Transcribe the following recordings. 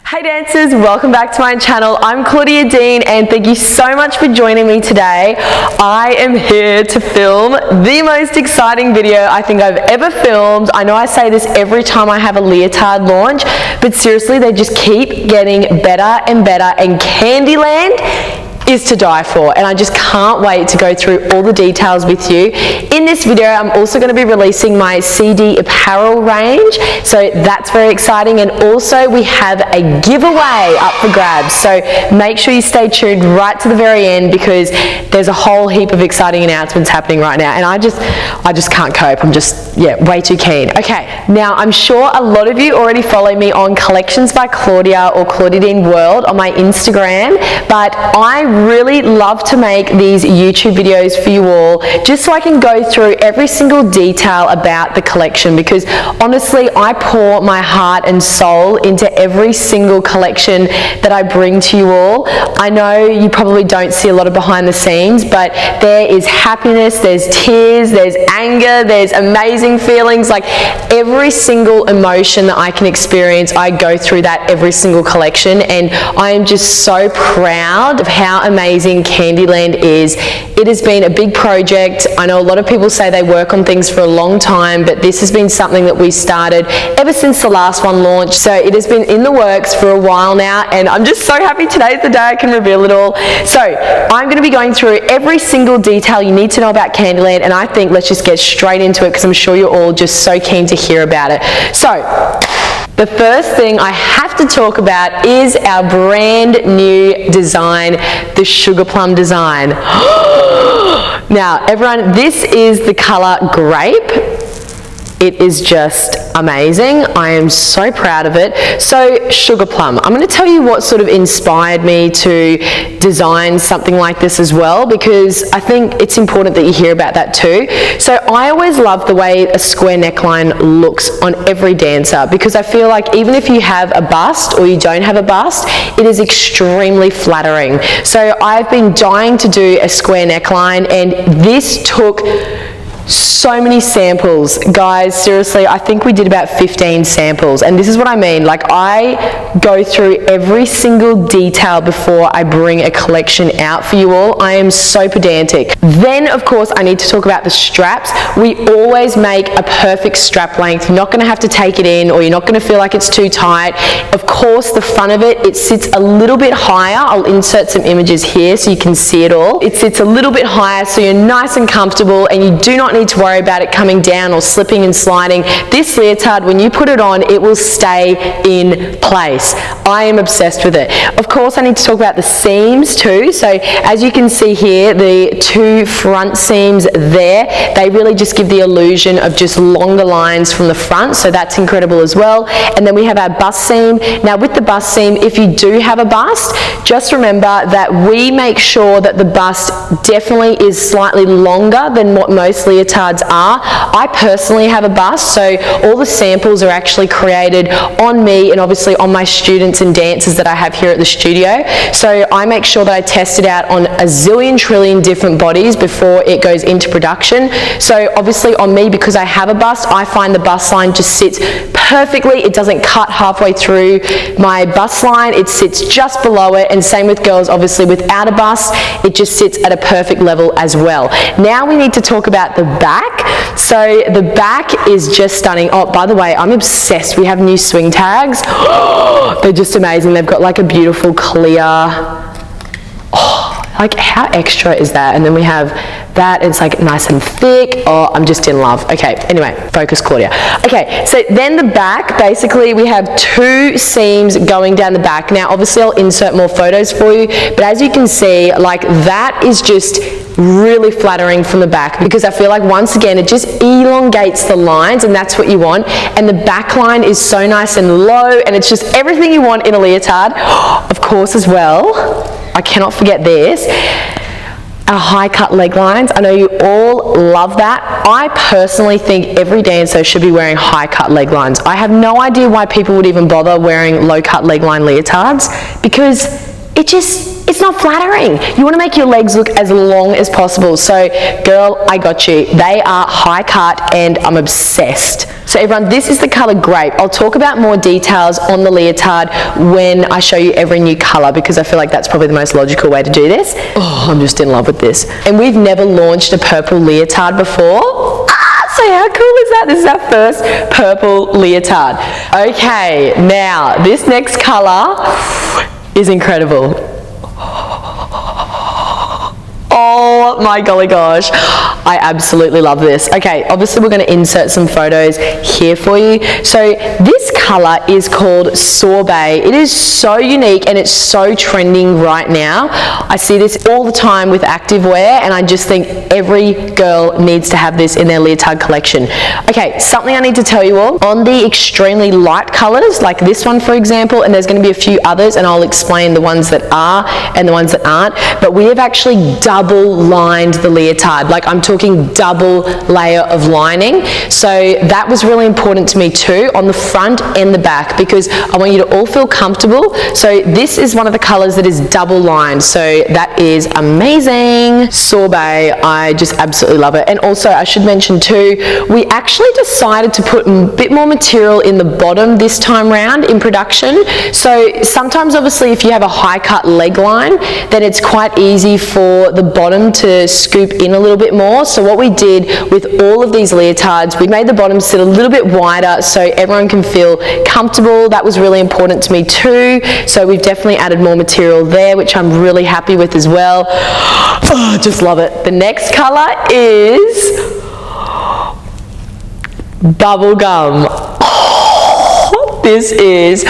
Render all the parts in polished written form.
Hey dancers, welcome back to my channel. I'm Claudia Dean and thank you so much for joining me today. I am here to film the most exciting video I think I've ever filmed. I know I say this every time I have a Leotard launch, but seriously, they just keep getting better and better, and Candyland is to die for, and I just can't wait to go through all the details with you. In this video, I'm also going to be releasing my CD Apparel range, so that's very exciting, and also we have a giveaway up for grabs, so make sure you stay tuned right to the very end because there's a whole heap of exciting announcements happening right now, and I just can't cope. I'm just, way too keen. Okay, now I'm sure a lot of you already follow me on Collections by Claudia or Claudia Dean World on my Instagram, but I really love to make these YouTube videos for you all just so I can go through every single detail about the collection, because honestly I pour my heart and soul into every single collection that I bring to you all. I know you probably don't see a lot of behind the scenes, but there is happiness, there's tears, there's anger, there's amazing feelings, like every single emotion that I can experience, I go through that every single collection, and I am just so proud of how amazing Candyland is. It has been a big project. I know a lot of people say they work on things for a long time, but this has been something that we started ever since the last one launched, so it has been in the works for a while now, and I'm just so happy today's the day I can reveal it all. So I'm going to be going through every single detail you need to know about Candyland, and I think let's just get straight into it because I'm sure you're all just so keen to hear about it. So the first thing I have to talk about is our brand new design, the Sugar Plum design. Now everyone, this is the color Grape. It is just amazing. I am so proud of it. So Sugar Plum, I'm going to tell you what sort of inspired me to design something like this as well, because I think it's important that you hear about that too. So I always love the way a square neckline looks on every dancer, because I feel like even if you have a bust or you don't have a bust, it is extremely flattering. So I've been dying to do a square neckline, and this took so many samples. Guys, seriously, I think we did about 15 samples, and this is what I mean. Like, I go through every single detail before I bring a collection out for you all. I am so pedantic. Then of course I need to talk about the straps. We always make a perfect strap length. You're not going to have to take it in, or you're not going to feel like it's too tight. Of course, the front of it, it sits a little bit higher. I'll insert some images here so you can see it all. It sits a little bit higher so you're nice and comfortable, and you do not need to worry about it coming down or slipping and sliding. This leotard, when you put it on, it will stay in place. I am obsessed with it. Of course, I need to talk about the seams too. So as you can see here, the two front seams there, they really just give the illusion of just longer lines from the front, so that's incredible as well. And then we have our bust seam. Now with the bust seam, if you do have a bust, just remember that we make sure that the bust definitely is slightly longer than what most leotards are. I personally have a bust, so all the samples are actually created on me and obviously on my students and dancers that I have here at the studio. So I make sure that I test it out on a zillion trillion different bodies before it goes into production. So obviously on me, because I have a bust, I find the bust line just sits perfectly. It doesn't cut halfway through my bust line, it sits just below it, and same with girls obviously without a bust, it just sits at a perfect level as well. Now we need to talk about the back. So the back is just stunning. Oh, by the way, I'm obsessed. We have new swing tags. They're just amazing. They've got like a beautiful clear, like how extra is that? And then we have that, it's like nice and thick. Oh, I'm just in love. Okay, anyway, focus Claudia. Okay, so then the back, basically we have two seams going down the back. Now obviously I'll insert more photos for you, but as you can see, like that is just really flattering from the back, because I feel like once again it just elongates the lines, and that's what you want. And the back line is so nice and low, and it's just everything you want in a leotard. Of course as well, I cannot forget this, our high cut leg lines. I know you all love that. I personally think every dancer should be wearing high cut leg lines. I have no idea why people would even bother wearing low cut leg line leotards, because it just it's not flattering. You want to make your legs look as long as possible. So girl, I got you. They are high cut and I'm obsessed. So everyone, this is the color Grape. I'll talk about more details on the leotard when I show you every new color, because I feel like that's probably the most logical way to do this. Oh, I'm just in love with this. And we've never launched a purple leotard before. So how cool is that? This is our first purple leotard. Okay, now this next color is incredible. Oh my golly gosh, I absolutely love this. Okay, obviously we're going to insert some photos here for you. So this color is called Sorbet. It is so unique and it's so trending right now. I see this all the time with activewear, and I just think every girl needs to have this in their leotard collection. Okay, something I need to tell you all, on the extremely light colors, like this one for example, and there's going to be a few others, and I'll explain the ones that are and the ones that aren't, but we have actually double lined the leotard. Like, I'm talking double layer of lining. So that was really important to me too, on the front and the back, because I want you to all feel comfortable. So this is one of the colors that is double lined, so that is amazing. Sorbet, I just absolutely love it. And also I should mention too, we actually decided to put a bit more material in the bottom this time round in production. So sometimes obviously if you have a high cut leg line, then it's quite easy for the bottom to scoop in a little bit more. So what we did with all of these leotards, we made the bottom sit a little bit wider so everyone can feel comfortable. That was really important to me too. So we've definitely added more material there, which I'm really happy with as well. Oh, just love it. The next color is Bubblegum. Oh, this is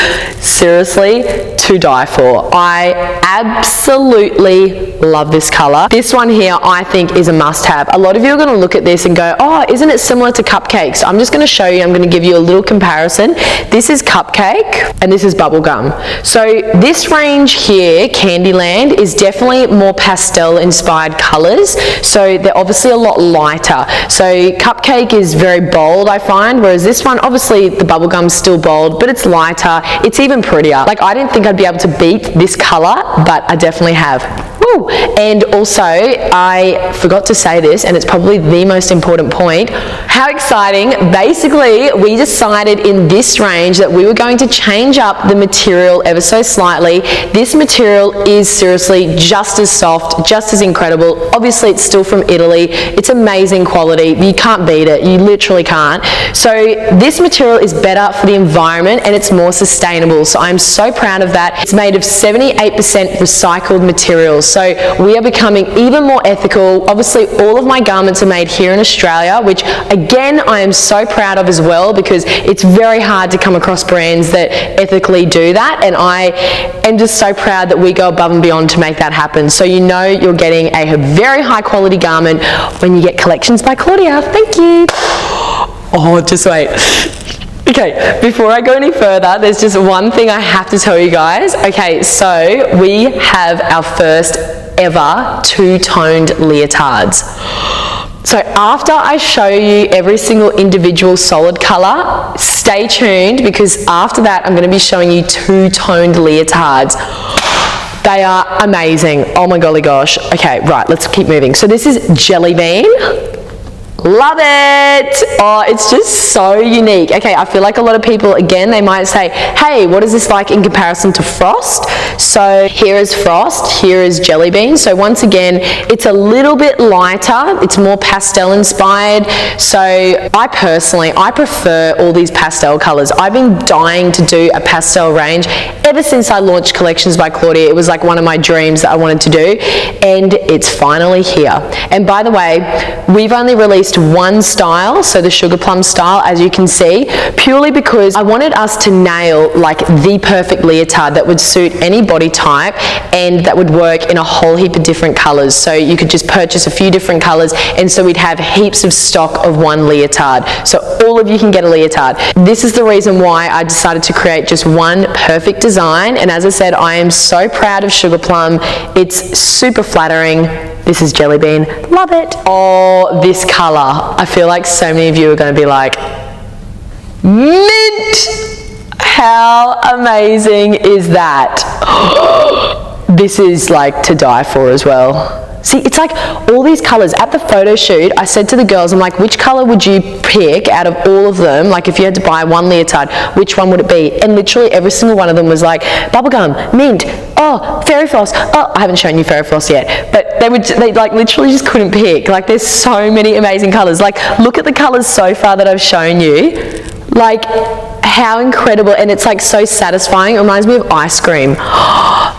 seriously to die for. I absolutely love this color. This one here I think is a must-have. A lot of you are going to look at this and go, oh, isn't it similar to Cupcake? So I'm just going to show you, I'm going to give you a little comparison. This is Cupcake and this is Bubblegum. So this range here, Candyland, is definitely more pastel inspired colors. So they're obviously a lot lighter. So Cupcake is very bold, I find, whereas this one, obviously the Bubblegum's still bold, but it's lighter. It's even prettier. Like, I didn't think I'd be able to beat this color, but I definitely have. Woo. And also, I forgot to say this, and it's probably the most important point. How exciting. Basically, we decided in this range that we were going to change up the material ever so slightly. This material is seriously just as soft, just as incredible. Obviously, it's still from Italy. It's amazing quality. You can't beat it. You literally can't. So this material is better for the environment and it's more sustainable. So I'm so proud of that. It's made of 78% recycled materials. So we are becoming even more ethical. Obviously, all of my garments are made here in Australia, which again, I am so proud of as well, because it's very hard to come across brands that ethically do that. And I am just so proud that we go above and beyond to make that happen. So you know you're getting a very high quality garment when you get collections by Claudia. Thank you. Oh, just wait. Okay, before I go any further, there's just one thing I have to tell you guys. Okay, so we have our first ever two-toned leotards. So after I show you every single individual solid color, stay tuned, because after that I'm going to be showing you two-toned leotards. They are amazing. Oh my golly gosh. Okay, right, let's keep moving. So this is Jelly Bean. Love it. Oh, it's just so unique. Okay, I feel like a lot of people, again, they might say, hey, what is this like in comparison to Frost? So here is Frost, here is Jelly Bean. So once again, it's a little bit lighter, it's more pastel inspired. So I prefer all these pastel colors. I've been dying to do a pastel range ever since I launched collections by Claudia. It was like one of my dreams that I wanted to do, and it's finally here. And by the way, we've only released one style, so the Sugar Plum style, as you can see, purely because I wanted us to nail like the perfect leotard that would suit any body type and that would work in a whole heap of different colors. So you could just purchase a few different colors, and so we'd have heaps of stock of one leotard. So all of you can get a leotard. This is the reason why I decided to create just one perfect design. And as I said, I am so proud of Sugar Plum. It's super flattering. This is Jelly Bean. Love it. Oh, this color. I feel like so many of you are going to be like, mint! How amazing is that? this is like to die for as well. See, it's like all these colors. At the photo shoot, I said to the girls, I'm like, which color would you pick out of all of them? Like if you had to buy one leotard, which one would it be? And literally every single one of them was like bubblegum, mint, oh, fairy floss. Oh, I haven't shown you fairy floss yet, but they like literally just couldn't pick. Like there's so many amazing colors. Like look at the colors so far that I've shown you. Like how incredible, and it's like so satisfying. It reminds me of ice cream.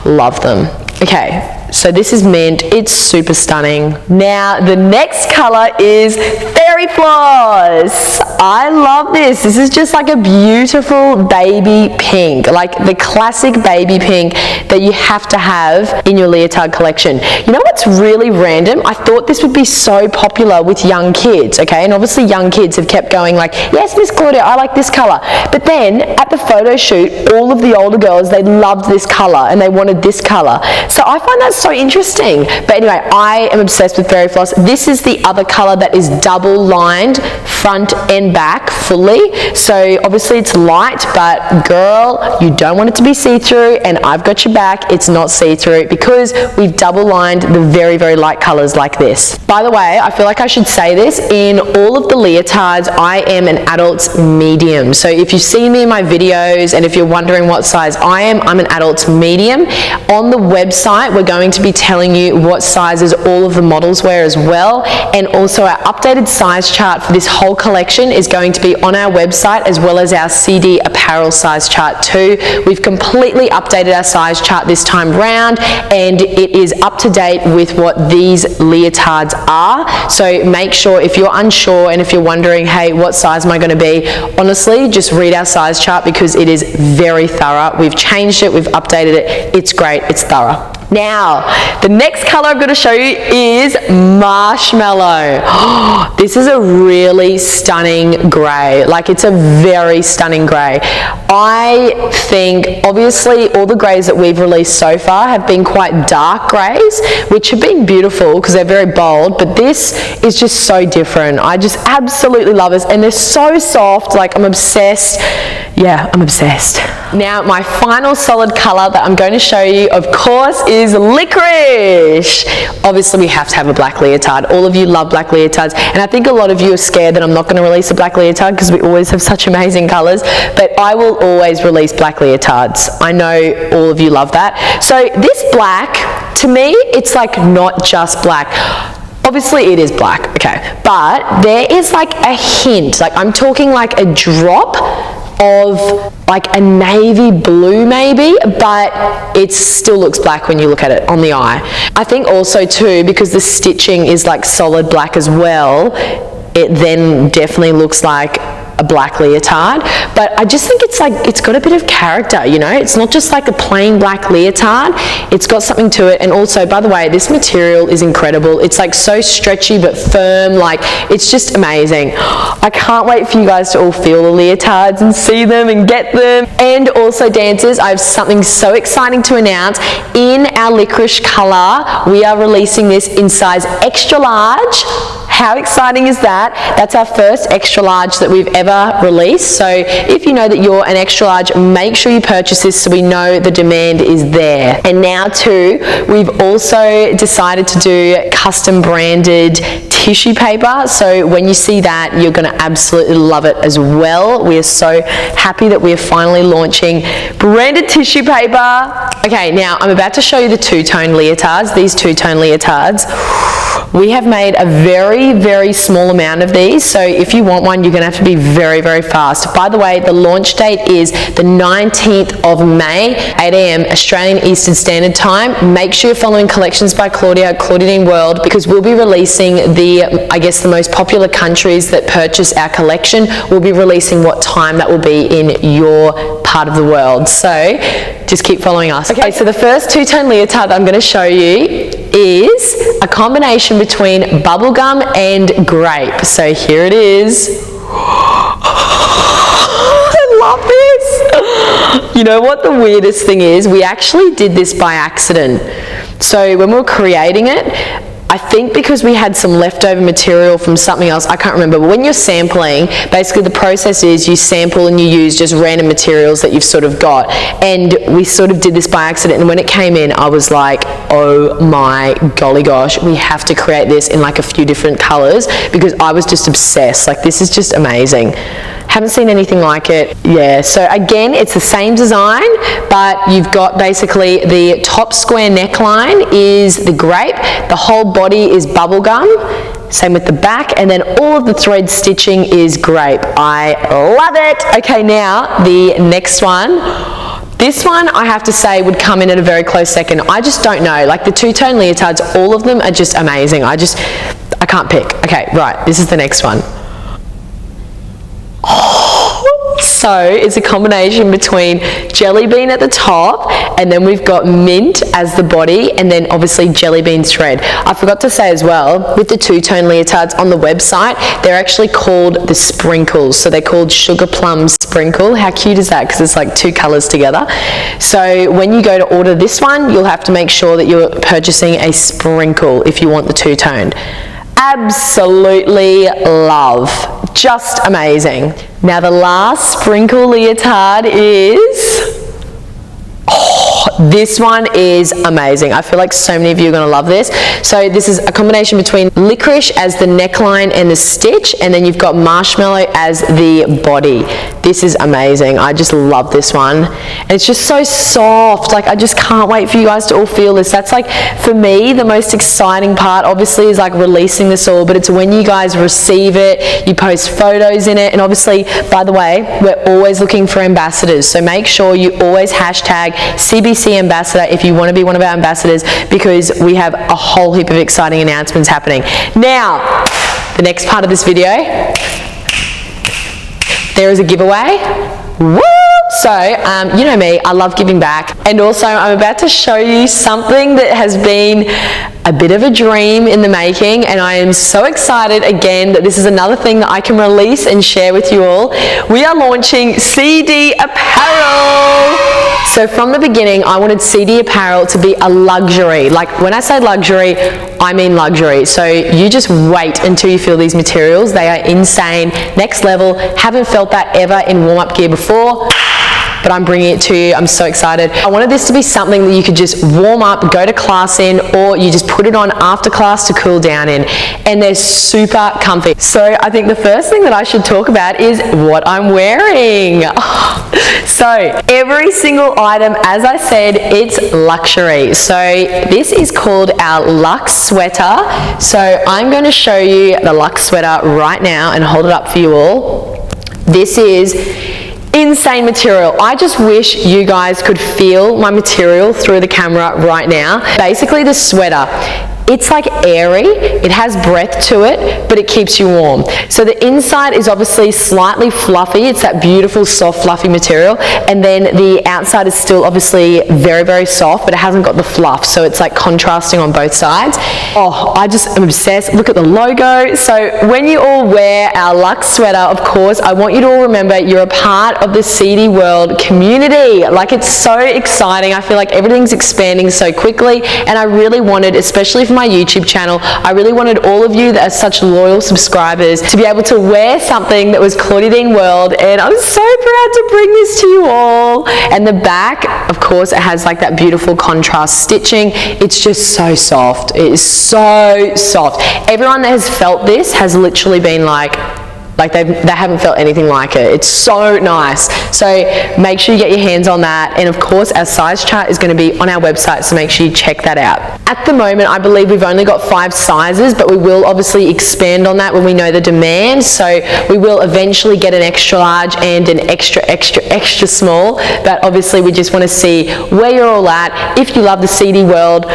Love them. Okay. So this is mint. It's super stunning. Now the next color is fairy floss. I love this. This is just like a beautiful baby pink, like the classic baby pink that you have to have in your leotard collection. You know what's really random? I thought this would be so popular with young kids, okay? And obviously young kids have kept going like, yes, Miss Claudia, I like this color. But then at the photo shoot, all of the older girls, they loved this color and they wanted this color. So I find that so interesting. But anyway, I am obsessed with fairy floss. This is the other color that is double lined front and back fully. So obviously it's light, but girl, you don't want it to be see-through, and I've got your back. It's not see-through because we've double lined the very, very light colors like this. By the way, I feel like I should say this, in all of the leotards, I am an adult medium. So if you see me in my videos and if you're wondering what size I'm an adult medium. On the website, we're going to be telling you what sizes all of the models wear as well, and also our updated size chart for this whole collection is going to be on our website, as well as our CD Apparel size chart too. We've completely updated our size chart this time round, and it is up to date with what these leotards are. So make sure, if you're unsure and if you're wondering, hey, what size am I going to be, honestly, just read our size chart because it is very thorough. We've changed it, we've updated it. It's great, it's thorough. Now, the next color I'm going to show you is marshmallow. This is a really stunning grey. Like, it's a very stunning grey. I think, obviously, all the greys that we've released so far have been quite dark greys, which have been beautiful because they're very bold, but this is just so different. I just absolutely love this, and they're so soft. Like, I'm obsessed. Yeah, I'm obsessed. Now, my final solid color that I'm going to show you, of course, is licorice. Obviously, we have to have a black leotard. All of you love black leotards, and I think a lot of you are scared that I'm not going to release a black leotard because we always have such amazing colors, but I will always release black leotards. I know all of you love that. So this black, to me, it's like not just black. Obviously it is black, okay, but there is like a hint, like I'm talking like a drop of like a navy blue maybe, but it still looks black when you look at it on the eye. I think also too, because the stitching is like solid black as well, it then definitely looks like a black leotard. But I just think it's like, it's got a bit of character, you know? It's not just like a plain black leotard, it's got something to it. And also, by the way, this material is incredible. It's like so stretchy but firm, like it's just amazing. I can't wait for you guys to all feel the leotards and see them and get them. And also, dancers, I have something so exciting to announce. In our licorice color, we are releasing this in size extra large. How exciting is that? That's our first extra large that we've ever released. So if you know that you're an extra large, make sure you purchase this so we know the demand is there. And now too, we've also decided to do custom branded tissue paper. So when you see that, you're going to absolutely love it as well. We are so happy that we are finally launching branded tissue paper. Okay, now I'm about to show you the two-tone leotards, these two-tone leotards. We have made a very, very small amount of these, so if you want one, you're going to have to be very, very fast. By the way, the launch date is the 19th of May, 8 a.m. Australian Eastern Standard Time. Make sure you're following Collections by Claudia, Claudia Dean World, because we'll be releasing the, I guess, the most popular countries that purchase our collection. We'll be releasing what time that will be in your part of the world. So just keep following us. Okay, so the first two-tone leotard that I'm going to show you is a combination between bubblegum and grape. So here it is. I love this. You know what the weirdest thing is? We actually did this by accident. So when we were creating it, I think because we had some leftover material from something else, I can't remember, but when you're sampling, basically the process is you sample and you use just random materials that you've sort of got. And we sort of did this by accident, and when it came in, I was like, oh my golly gosh, we have to create this in like a few different colors, because I was just obsessed. Like, this is just amazing. Haven't seen anything like it. Yeah, so again, it's the same design, but you've got basically the top square neckline is the grape, the whole body is bubblegum, same with the back, and then all of the thread stitching is grape. I love it. Okay, now the next one. This one, I have to say, would come in at a very close second. I just don't know. Like, the two-tone leotards, all of them are just amazing. I can't pick. Okay, right, this is the next one. So it's a combination between jelly bean at the top, and then we've got mint as the body, and then obviously jelly bean thread. I forgot to say as well, with the two-tone leotards on the website, they're actually called the sprinkles. So they're called Sugar Plum Sprinkle. How cute is that? Because it's like two colors together. So when you go to order this one, you'll have to make sure that you're purchasing a sprinkle if you want the two-toned. Absolutely love. Just amazing. Now the last sprinkle leotard is, this one is amazing. I feel like so many of you are going to love this. So this is a combination between licorice as the neckline and the stitch, and then you've got marshmallow as the body. This is amazing. I just love this one. And it's just so soft. Like, I just can't wait for you guys to all feel this. That's like, for me, the most exciting part obviously is like releasing this all, but it's when you guys receive it, you post photos in it, and obviously, by the way, we're always looking for ambassadors. So make sure you always hashtag CBC ambassador if you want to be one of our ambassadors, because we have a whole heap of exciting announcements happening. Now, the next part of this video, there is a giveaway. Woo! So, you know me, I love giving back. And also, I'm about to show you something that has been a bit of a dream in the making, and I am so excited again that this is another thing that I can release and share with you all. We are launching CD Apparel. So from the beginning, I wanted CD Apparel to be a luxury. Like, when I say luxury, I mean luxury. So you just wait until you feel these materials. They are insane, next level. Haven't felt that ever in warm-up gear before, but I'm bringing it to you. I'm so excited. I wanted this to be something that you could just warm up, go to class in, or you just put it on after class to cool down in. And they're super comfy. So I think the first thing that I should talk about is what I'm wearing. So every single item, as I said, it's luxury. So this is called our Lux Sweater. So I'm going to show you the Lux Sweater right now and hold it up for you all. This is insane material. I just wish you guys could feel my material through the camera right now. Basically, the sweater, it's like airy, it has breath to it, but it keeps you warm. So the inside is obviously slightly fluffy, it's that beautiful soft fluffy material, and then the outside is still obviously very, very soft, but it hasn't got the fluff, so it's like contrasting on both sides. Oh, I just am obsessed. Look at the logo. So when you all wear our Lux Sweater, of course, I want you to all remember you're a part of the CD World community. Like, it's so exciting. I feel like everything's expanding so quickly, and I really wanted, especially for my YouTube channel, I really wanted all of you that are such loyal subscribers to be able to wear something that was Claudia Dean World, and I'm so proud to bring this to you all. And the back, of course, it has like that beautiful contrast stitching. It's just so soft. It is so soft. Everyone that has felt this has literally been like they haven't felt anything like it. It's so nice. So make sure you get your hands on that. And of course, our size chart is going to be on our website, so make sure you check that out. At the moment, I believe we've only got 5 sizes, but we will obviously expand on that when we know the demand. So we will eventually get an extra large and an extra small. But obviously, we just want to see where you're all at. If you love the CD World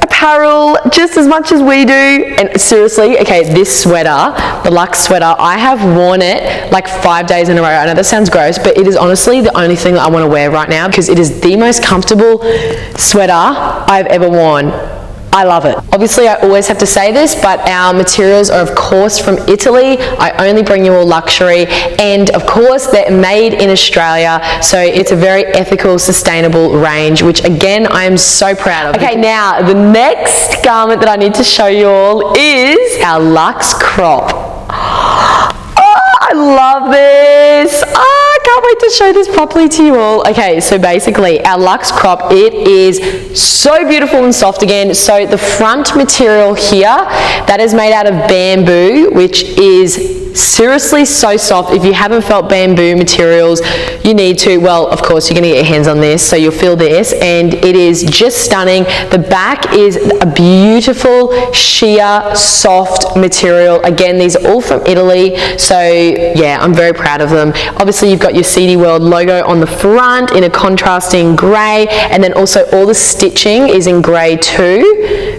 apparel just as much as we do, and seriously, okay, this sweater, the Lux Sweater, I have worn it like 5 days in a row. I know that sounds gross, but it is honestly the only thing that I want to wear right now, because it is the most comfortable sweater I've ever worn. I love it. Obviously, I always have to say this, but our materials are of course from Italy. I only bring you all luxury, and of course they're made in Australia, so it's a very ethical, sustainable range, which again I am so proud of. Okay, now the next garment that I need to show you all is our Lux Crop. Oh, I love this. I can't wait to show this properly to you all. Okay, so basically our Lux Crop, it is so beautiful and soft again. So the front material here, that is made out of bamboo, which is seriously so soft. If you haven't felt bamboo materials, you need to. Well, of course you're gonna get your hands on this, so you'll feel this, and it is just stunning. The back is a beautiful sheer soft material. Again, these are all from Italy, so yeah, I'm very proud of them. Obviously you've got your CD World logo on the front in a contrasting grey, and then also all the stitching is in grey too,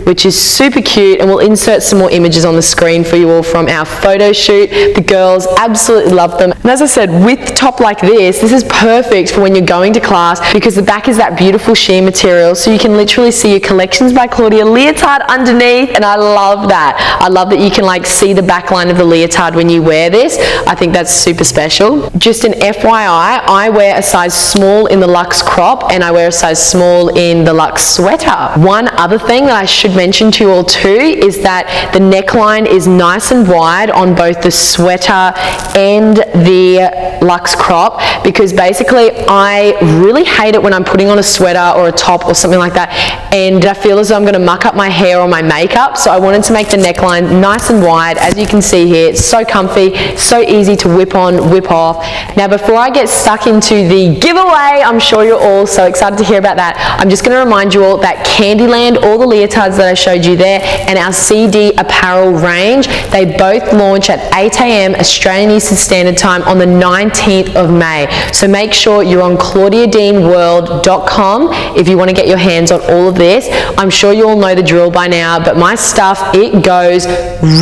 which is super cute, and we'll insert some more images on the screen for you all from our photo shoot. The girls absolutely love them. And as I said, with top like this is perfect for when you're going to class, because the back is that beautiful sheer material, so you can literally see your Collections by Claudia leotard underneath, and I love that. I love that you can like see the back line of the leotard when you wear this. I think that's super special. Just an FYI, I wear a size small in the Lux Crop, and I wear a size small in the Lux Sweater. One other thing that I should mention to you all too is that the neckline is nice and wide on both the sweater and the Lux Crop, because basically I really hate it when I'm putting on a sweater or a top or something like that and I feel as though I'm going to muck up my hair or my makeup, so I wanted to make the neckline nice and wide. As you can see here, it's so comfy, so easy to whip on, whip off. Now before I get stuck into the giveaway, I'm sure you're all so excited to hear about that, I'm just going to remind you all that Candyland, all the leotards that I showed you there, and our CD Apparel range, they both launch at 8 a.m. Australian Eastern Standard Time on the 19th of May. So make sure you're on claudiadeanworld.com if you want to get your hands on all of this. I'm sure you all know the drill by now, but my stuff, it goes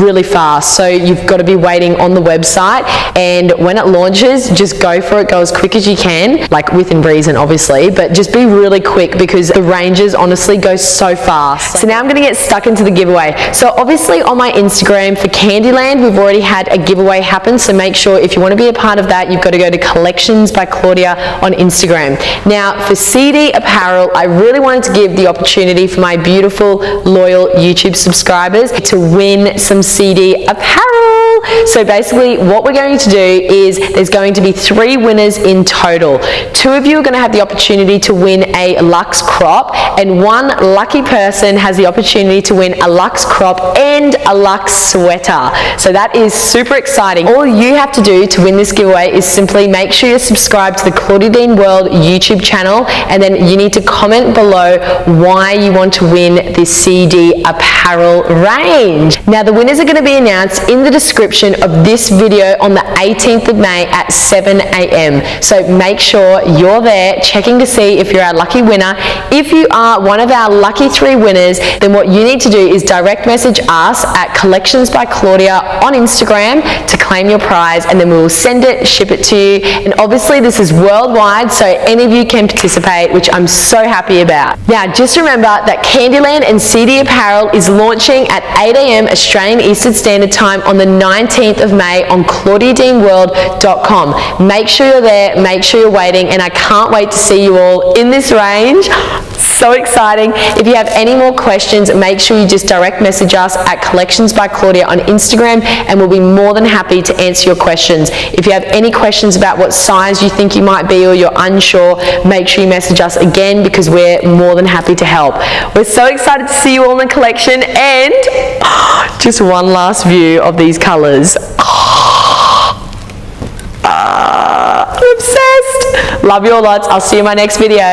really fast. So you've got to be waiting on the website, and when it launches, just go for it, go as quick as you can, like within reason obviously, but just be really quick because the ranges honestly go so fast. So now I'm going to get stuck into the giveaway. So obviously on my Instagram for Candyland, we've already had a giveaway happen, so make sure if you want to be a part of that, you've got to go to Collections by Claudia on Instagram. Now for CD Apparel, I really wanted to give the opportunity for my beautiful loyal YouTube subscribers to win some CD Apparel. So basically what we're going to do is there's going to be 3 winners in total. 2 of you are going to have the opportunity to win a Lux Crop, and 1 lucky person has the opportunity to win a Lux Crop and a Lux Sweater. So that is super exciting. All you have to do to win this giveaway is simply make sure you're subscribed to the Claudia Dean World YouTube channel, and then you need to comment below why you want to win this CD Apparel range. Now the winners are going to be announced in the description of this video on the 18th of May at 7 a.m. So make sure you're there checking to see if you're our lucky winner. If you are one of our lucky 3 winners, then what you need to do is direct message us at Collections by Claudia on Instagram to claim your prize, and then we will send it, ship it to you. And obviously this is worldwide, so any of you can participate, which I'm so happy about. Now just remember that Candyland and CD Apparel is launching at 8 a.m. Australian Eastern Standard Time on the 19th of May on claudiadeanworld.com. Make sure you're there, make sure you're waiting, and I can't wait to see you all in this range. So exciting. If you have any more questions, make sure you just direct message us at Collections by Claudia on Instagram, and we'll be more than happy to answer your questions. If you have any questions about what size you think you might be or you're unsure, make sure you message us again, because we're more than happy to help. We're so excited to see you all in the collection, and just one last view of these colors. I'm obsessed. Love you all lots. I'll see you in my next video.